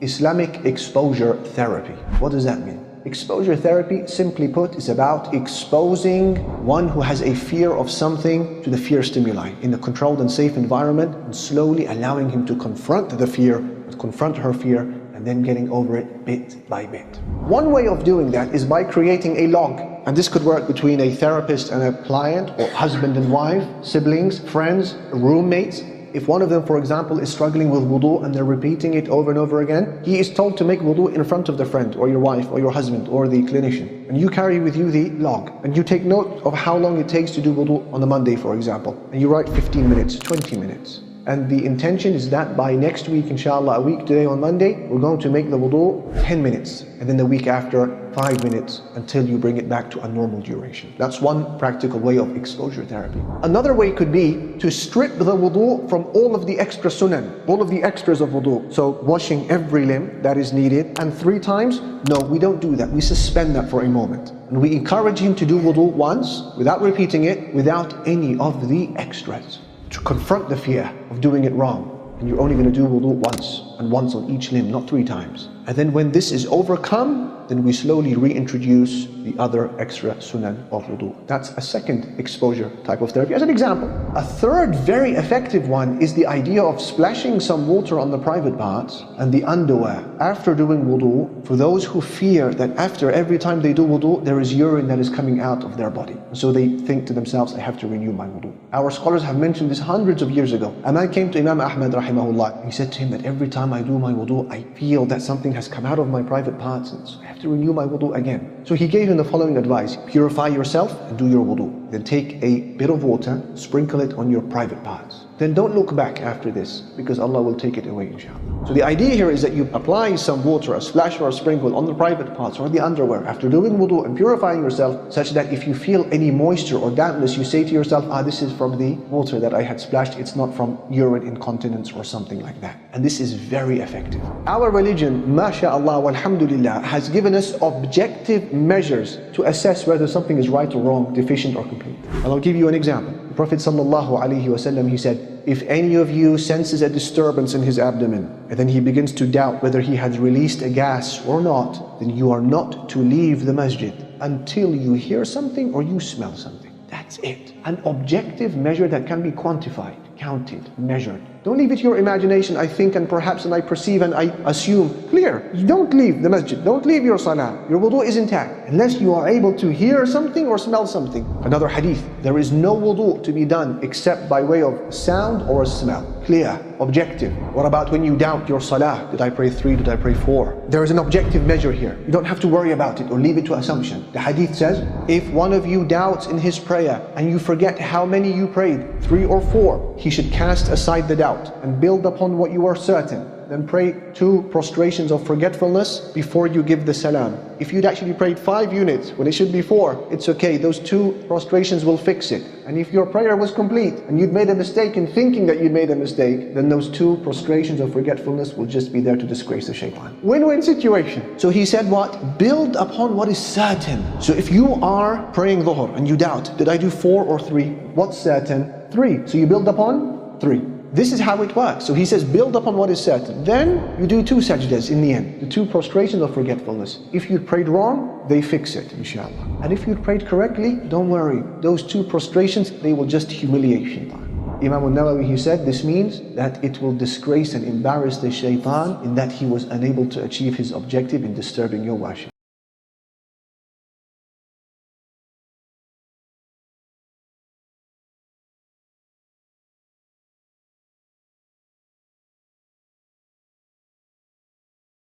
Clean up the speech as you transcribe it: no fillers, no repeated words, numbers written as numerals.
Islamic exposure therapy. What does that mean? Exposure therapy, simply put, is about exposing one who has a fear of something to the fear stimuli in a controlled and safe environment, and slowly allowing him to confront the fear, confront her fear, and then getting over it bit by bit. One way of doing that is by creating a log. And this could work between a therapist and a client, or husband and wife, siblings, friends, roommates. If one of them, for example, is struggling with wudu and they're repeating it over and over again, he is told to make wudu in front of the friend or your wife or your husband or the clinician. And you carry with you the log. And you take note of how long it takes to do wudu on a Monday, for example. And you write 15 minutes, 20 minutes. And the intention is that by next week, inshallah, a week today on Monday, we're going to make the wudu 10 minutes. And then the week after, 5 minutes, until you bring it back to a normal duration. That's one practical way of exposure therapy. Another way could be to strip the wudu from all of the extra sunan, all of the extras of wudu. So washing every limb that is needed, and 3 times, no, we don't do that. We suspend that for a moment. And we encourage him to do wudu once, without repeating it, without any of the extras, to confront the fear of doing it wrong. And you're only going to do wudu once, and once on each limb, not 3 times. And then when this is overcome, then we slowly reintroduce the other extra sunan of wudu. That's a second exposure type of therapy, as an example. A third very effective one is the idea of splashing some water on the private parts and the underwear after doing wudu, for those who fear that after every time they do wudu, there is urine that is coming out of their body. So they think to themselves, I have to renew my wudu. Our scholars have mentioned this hundreds of years ago. A man came to Imam Ahmad rahimahullah. He said to him that every time I do my wudu, I feel that something has come out of my private parts, and so I have to renew my wudu again. So he gave him the following advice: purify yourself and do your wudu. Then take a bit of water, sprinkle it on your private parts. Then don't look back after this, because Allah will take it away, inshallah. So the idea here is that you apply some water, a splash or a sprinkle on the private parts or the underwear after doing wudu and purifying yourself, such that if you feel any moisture or dampness, you say to yourself, this is from the water that I had splashed, it's not from urine incontinence or something like that. And this is very effective. Our religion, mashallah walhamdulillah, has given us objective measures to assess whether something is right or wrong, deficient or complete. And I'll give you an example. The Prophet sallallahu alaihi wasallam, he said, if any of you senses a disturbance in his abdomen, and then he begins to doubt whether he has released a gas or not, then you are not to leave the masjid until you hear something or you smell something. That's it. An objective measure that can be quantified, counted, measured. Don't leave it to your imagination. I think and perhaps and I perceive and I assume. Clear. You don't leave the masjid. Don't leave your salah. Your wudu is intact unless you are able to hear something or smell something. Another hadith. There is no wudu to be done except by way of sound or a smell. Clear. Objective. What about when you doubt your salah? Did I pray 3? Did I pray 4? There is an objective measure here. You don't have to worry about it or leave it to assumption. The hadith says, if one of you doubts in his prayer and you forget how many you prayed, 3 or 4, he should cast aside the doubt and build upon what you are certain. Then pray 2 prostrations of forgetfulness before you give the salam. If you'd actually prayed 5 units when it should be 4, it's okay. Those 2 prostrations will fix it. And if your prayer was complete and you'd made a mistake in thinking that you'd made a mistake, then those 2 prostrations of forgetfulness will just be there to disgrace the shaitan. Win-win situation. So he said what? Build upon what is certain. So if you are praying dhuhr and you doubt, did I do 4 or 3? What's certain? 3. So you build upon 3. This is how it works. So he says, build upon what is certain. Then you do 2 sajdas in the end, the 2 prostrations of forgetfulness. If you prayed wrong, they fix it, inshallah. And if you prayed correctly, don't worry. Those 2 prostrations, they will just humiliate shaitan. Imam al-Nawawi, he said, this means that it will disgrace and embarrass the shaitan in that he was unable to achieve his objective in disturbing your worship.